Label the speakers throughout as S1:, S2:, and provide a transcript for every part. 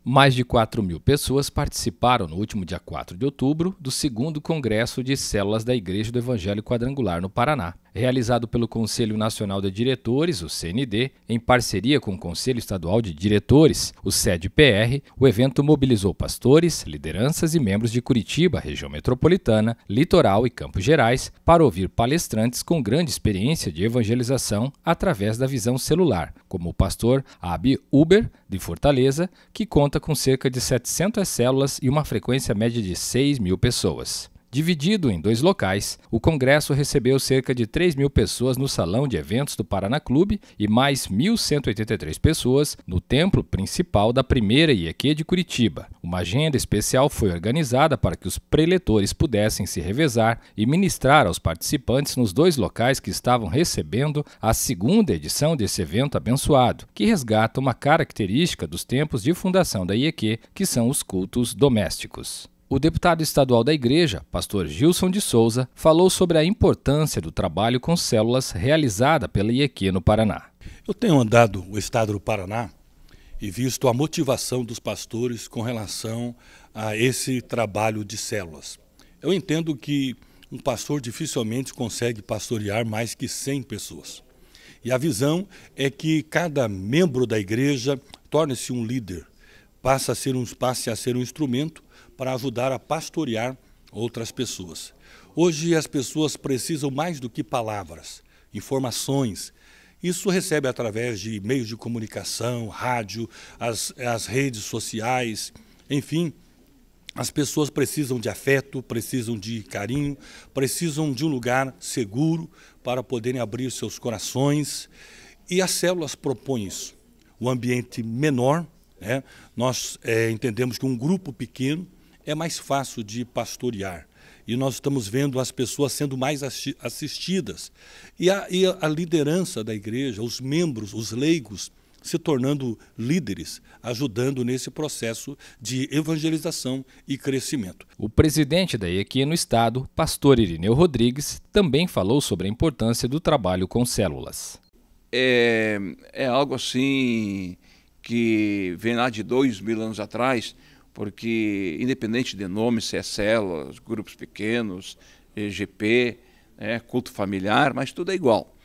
S1: Mais de 4.000 pessoas participaram no último dia 4 de outubro do 2º Congresso de Células da Igreja do Evangelho Quadrangular no Paraná. Realizado pelo Conselho Nacional de Diretores, o CND, em parceria com o Conselho Estadual de Diretores, o CEDPR, o evento mobilizou pastores, lideranças e membros de Curitiba, região metropolitana, Litoral e Campos Gerais para ouvir palestrantes com grande experiência de evangelização através da visão celular, como o pastor Abi Uber, de Fortaleza, que conta com cerca de 700 células e uma frequência média de 6.000 pessoas. Dividido em 2 locais, o congresso recebeu cerca de 3.000 pessoas no Salão de Eventos do Paraná Clube e mais 1.183 pessoas no templo principal da primeira IEQ de Curitiba. Uma agenda especial foi organizada para que os preletores pudessem se revezar e ministrar aos participantes nos 2 locais que estavam recebendo a 2ª edição desse evento abençoado, que resgata uma característica dos tempos de fundação da IEQ, que são os cultos domésticos. O deputado estadual da Igreja, pastor Gilson de Souza, falou sobre a importância do trabalho com células realizada pela IEQ no Paraná.
S2: Eu tenho andado o estado do Paraná e visto a motivação dos pastores com relação a esse trabalho de células. Eu entendo que um pastor dificilmente consegue pastorear mais que 100 pessoas. E a visão é que cada membro da igreja torne-se um líder, passe a ser um instrumento para ajudar a pastorear outras pessoas. Hoje as pessoas precisam mais do que palavras, informações. Isso recebe através de meios de comunicação, rádio, as redes sociais, enfim. As pessoas precisam de afeto, precisam de carinho, precisam de um lugar seguro para poderem abrir seus corações. E as células propõem isso. O ambiente menor, nós entendemos que um grupo pequeno é mais fácil de pastorear. E nós estamos vendo as pessoas sendo mais assistidas. E a liderança da igreja, os membros, os leigos, se tornando líderes, ajudando nesse processo de evangelização e crescimento.
S1: O presidente da IEQ no estado, pastor Irineu Rodrigues, também falou sobre a importância do trabalho com células.
S3: É algo assim que vem lá de 2.000 anos atrás, porque independente de nome, se é células, grupos pequenos, EGP, culto familiar, mas tudo é igual.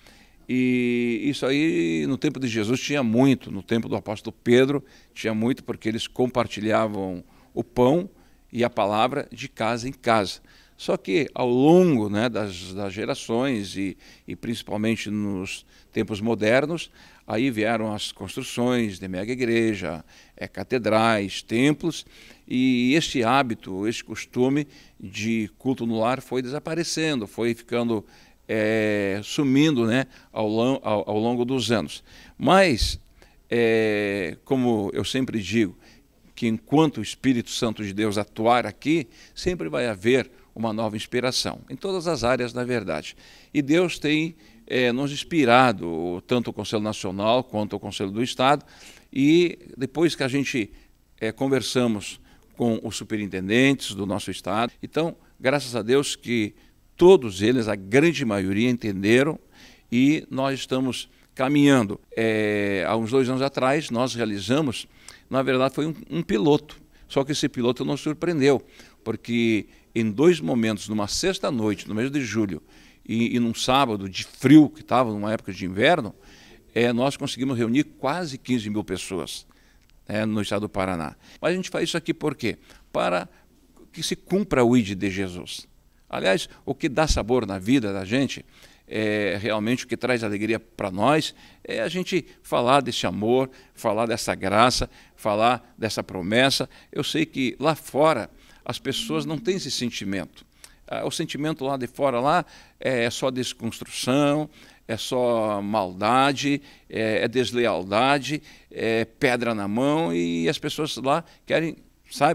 S3: E isso aí no tempo de Jesus tinha muito, no tempo do apóstolo Pedro tinha muito, porque eles compartilhavam o pão e a palavra de casa em casa. Só que ao longo das gerações e principalmente nos tempos modernos, aí vieram as construções de mega igreja, catedrais, templos, e este hábito, este costume de culto no lar foi desaparecendo, foi ficando sumindo ao longo dos anos. Mas, como eu sempre digo, que enquanto o Espírito Santo de Deus atuar aqui, sempre vai haver uma nova inspiração, em todas as áreas, na verdade. E Deus tem nos inspirado, tanto o Conselho Nacional quanto o Conselho do Estado, e depois que a gente conversamos com os superintendentes do nosso estado, então, graças a Deus que todos eles, a grande maioria, entenderam e nós estamos caminhando. Há uns 2 anos atrás, nós realizamos, na verdade foi um piloto, só que esse piloto nos surpreendeu, porque em 2 momentos, numa sexta-noite, no mês de julho, e num sábado de frio, que estava numa época de inverno, nós conseguimos reunir quase 15.000 pessoas no estado do Paraná. Mas a gente faz isso aqui por quê? Para que se cumpra o ID de Jesus. Aliás, o que dá sabor na vida da gente, realmente o que traz alegria para nós, é a gente falar desse amor, falar dessa graça, falar dessa promessa. Eu sei que lá fora as pessoas não têm esse sentimento. O sentimento lá de fora lá é só desconstrução, é só maldade, é deslealdade, é pedra na mão, e as pessoas lá querem,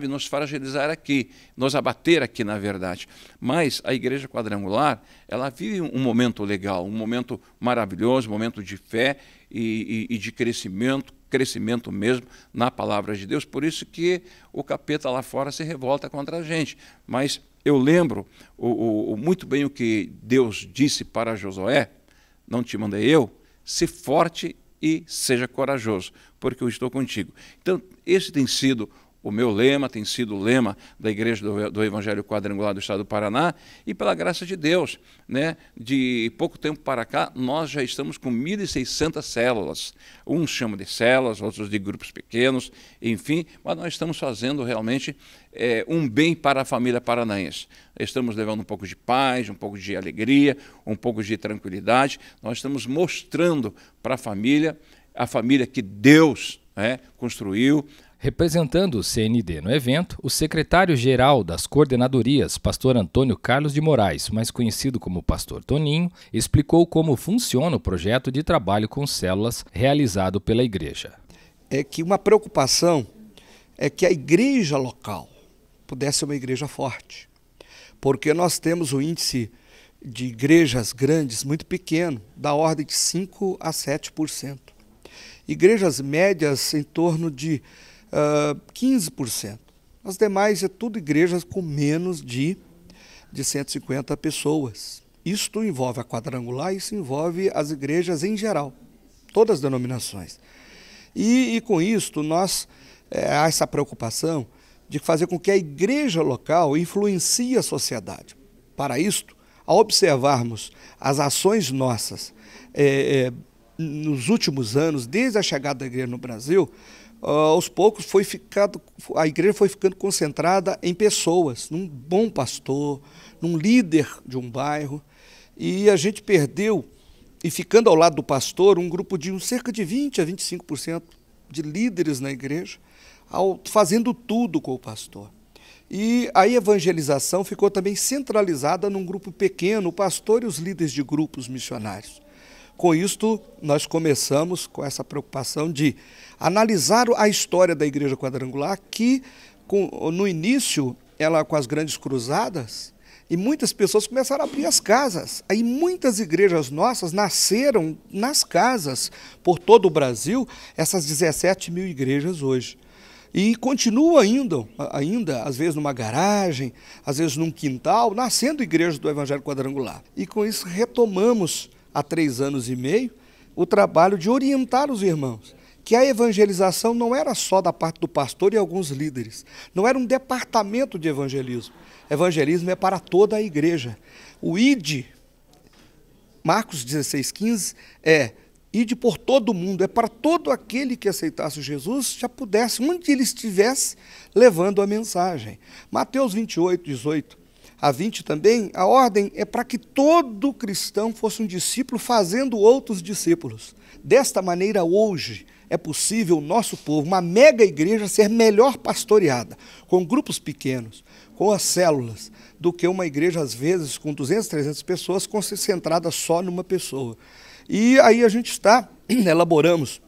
S3: nos fragilizar aqui, nos abater aqui, na verdade. Mas a Igreja Quadrangular, ela vive um momento legal, um momento maravilhoso, um momento de fé e de crescimento mesmo na palavra de Deus. Por isso que o capeta lá fora se revolta contra a gente. Mas eu lembro muito bem o que Deus disse para Josué: não te mandei eu, se forte e seja corajoso, porque eu estou contigo. Então, esse tem sido o meu lema, tem sido o lema da Igreja do Evangelho Quadrangular do Estado do Paraná, e pela graça de Deus, né, de pouco tempo para cá, nós já estamos com 1.600 células. Uns chamam de células, outros de grupos pequenos, enfim, mas nós estamos fazendo realmente um bem para a família paranaense. Estamos levando um pouco de paz, um pouco de alegria, um pouco de tranquilidade. Nós estamos mostrando para a família que Deus construiu.
S1: Representando o CND no evento, o secretário-geral das coordenadorias, pastor Antônio Carlos de Moraes, mais conhecido como pastor Toninho, explicou como funciona o projeto de trabalho com células realizado pela igreja.
S4: É que uma preocupação é que a igreja local pudesse ser uma igreja forte, porque nós temos o índice de igrejas grandes muito pequeno, da ordem de 5% a 7%. Igrejas médias em torno de 15%. As demais é tudo igrejas com menos de 150 pessoas. Isto envolve a quadrangular, isso envolve as igrejas em geral, todas as denominações. E com isto nós há essa preocupação de fazer com que a igreja local influencie a sociedade. Para isto, ao observarmos as ações nossas nos últimos anos, desde a chegada da igreja no Brasil, aos poucos a igreja foi ficando concentrada em pessoas, num bom pastor, num líder de um bairro, e a gente perdeu, e ficando ao lado do pastor, um grupo de cerca de 20% a 25% de líderes na igreja, fazendo tudo com o pastor. E a evangelização ficou também centralizada num grupo pequeno, o pastor e os líderes de grupos missionários. Com isto, nós começamos com essa preocupação de analisar a história da Igreja Quadrangular, que no início, ela com as grandes cruzadas, e muitas pessoas começaram a abrir as casas. Aí muitas igrejas nossas nasceram nas casas por todo o Brasil, essas 17 mil igrejas hoje. E continuam ainda, às vezes numa garagem, às vezes num quintal, nascendo igrejas do Evangelho Quadrangular. E com isso retomamos, há 3 anos e meio, o trabalho de orientar os irmãos, que a evangelização não era só da parte do pastor e alguns líderes, não era um departamento de evangelismo. Evangelismo é para toda a igreja. O ide, Marcos 16,15, ide por todo mundo, é para todo aquele que aceitasse Jesus, já pudesse, onde ele estivesse, levando a mensagem. Mateus 28, 18 a 20 também, a ordem é para que todo cristão fosse um discípulo fazendo outros discípulos. Desta maneira, hoje, é possível o nosso povo, uma mega igreja, ser melhor pastoreada, com grupos pequenos, com as células, do que uma igreja, às vezes, com 200, 300 pessoas, concentrada só numa pessoa. E aí a gente elaboramos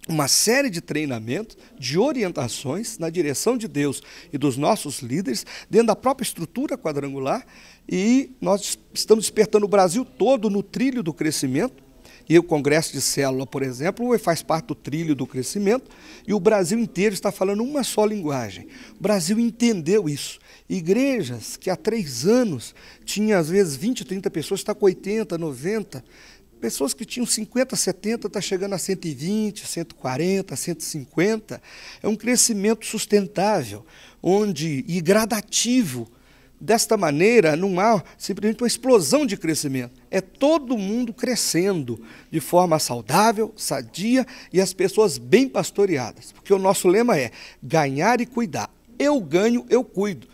S4: uma série de treinamentos, de orientações na direção de Deus e dos nossos líderes, dentro da própria estrutura quadrangular, e nós estamos despertando o Brasil todo no trilho do crescimento, e o Congresso de Célula, por exemplo, faz parte do trilho do crescimento, e o Brasil inteiro está falando uma só linguagem. O Brasil entendeu isso. Igrejas que há 3 anos tinham, às vezes, 20, 30 pessoas, está com 80, 90, pessoas que tinham 50, 70, está chegando a 120, 140, 150. É um crescimento sustentável e gradativo. Desta maneira, não há simplesmente uma explosão de crescimento. É todo mundo crescendo de forma saudável, sadia e as pessoas bem pastoreadas. Porque o nosso lema é ganhar e cuidar. Eu ganho, eu cuido.